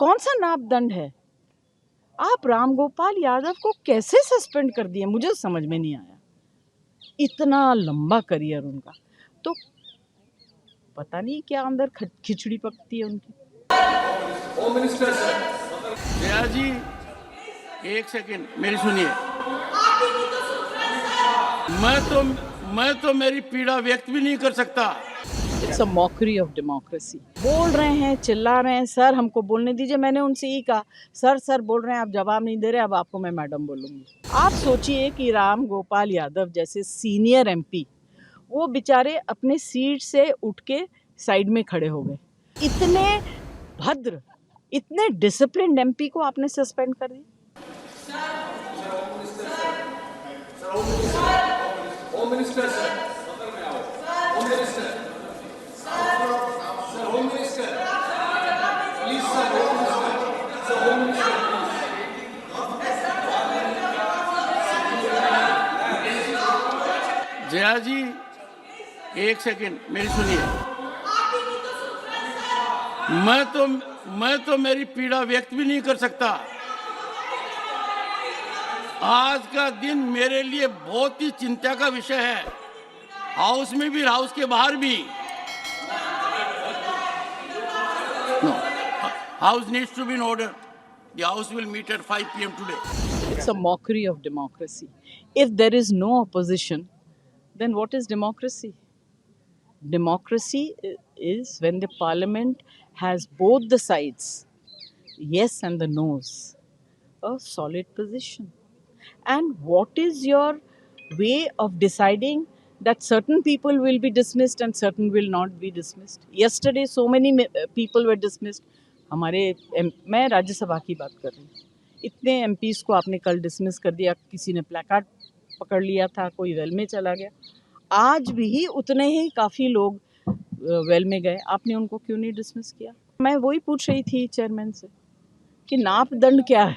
कौन सा मापदंड है? आप रामगोपाल यादव को कैसे सस्पेंड कर दिए? मुझे समझ में नहीं आया। इतना लंबा करियर उनका, तो पता नहीं क्या अंदर खिचड़ी पकती है उनकी। होम मिनिस्टर जया जी, एक सेकंड मेरी सुनिए। मैं तो मेरी पीड़ा व्यक्त भी नहीं कर सकता। It's a mockery of democracy. बोल रहे हैं, चिल्ला रहे हैं, सर हमको बोलने दीजिए। मैंने उनसे यही कहा, सर बोल रहे हैं, आप जवाब नहीं दे रहे, अब आपको मैं मैडम बोलूंगी। आप सोचिए कि राम गोपाल यादव जैसे सीनियर एमपी, वो बेचारे अपने सीट से उठ के साइड में खड़े हो गए। इतने भद्र, इतने डिसिप्लिन एमपी को आपने सस्पेंड कर दिया। Home minister sir, home minister sir, home minister please sir, home minister Jaya ji, एक सेकंड मेरी सुनिए। मैं तो मेरी पीड़ा व्यक्त भी नहीं कर सकता। आज का दिन मेरे लिए बहुत ही चिंता का विषय है, हाउस में भी, हाउस के बाहर भी। No, house needs to be in order. The house will meet at 5 p.m. today. It's a mockery of democracy. If there is no opposition, then what is democracy? Democracy is when the parliament has both the sides, yes and the no's, a solid position. And what is your way of deciding that certain people will be dismissed and certain will not be dismissed? Yesterday so many people were dismissed. मैं राज्यसभा की बात कर रही हूँ। इतने MPs को आपने कल डिसमिस कर दिया। किसी ने प्लेकार्ड पकड़ लिया था, कोई वेल में चला गया। आज भी उतने ही काफ़ी लोग वेल में गए, आपने उनको क्यों नहीं डिसमिस किया? मैं वही पूछ रही थी चेयरमैन से कि नापदंड क्या है,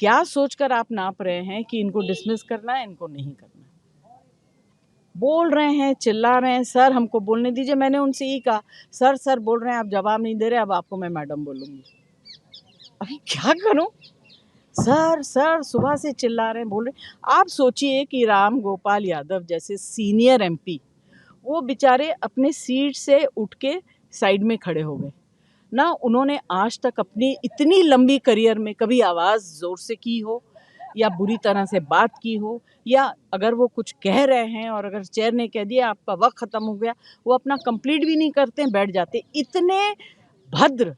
क्या सोचकर आप नाप रहे हैं कि इनको डिसमिस करना है, इनको नहीं करना है? बोल रहे हैं, चिल्ला रहे हैं, सर हमको बोलने दीजिए। मैंने उनसे यही कहा, सर बोल रहे हैं, आप जवाब नहीं दे रहे, अब आपको मैं मैडम बोलूँगी। अभी क्या करूँ? सर सुबह से चिल्ला रहे हैं, बोल रहे हैं। आप सोचिए कि राम गोपाल यादव जैसे सीनियर एमपी, वो बेचारे अपने सीट से उठ के साइड में खड़े हो गए ना। उन्होंने आज तक अपनी इतनी लंबी करियर में कभी आवाज़ ज़ोर से की हो, या बुरी तरह से बात की हो, या अगर वो कुछ कह रहे हैं और अगर चेयर ने कह दिया आपका वक्त ख़त्म हो गया, वो अपना कंप्लीट भी नहीं करते, बैठ जाते। इतने भद्र,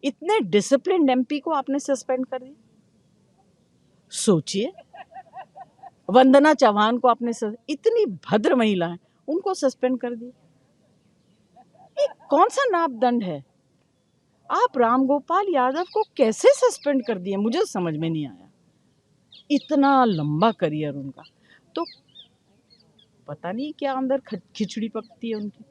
इतने डिसिप्लिन एमपी को आपने सस्पेंड कर दिया। सोचिए, वंदना चौहान को आपने इतनी भद्र महिला है, उनको सस्पेंड कर दिया। ये कौन सा मापदंड है? आप रामगोपाल यादव को कैसे सस्पेंड कर दिए? मुझे समझ में नहीं आया। इतना लंबा करियर उनका, तो पता नहीं क्या अंदर खिचड़ी पकती है उनकी।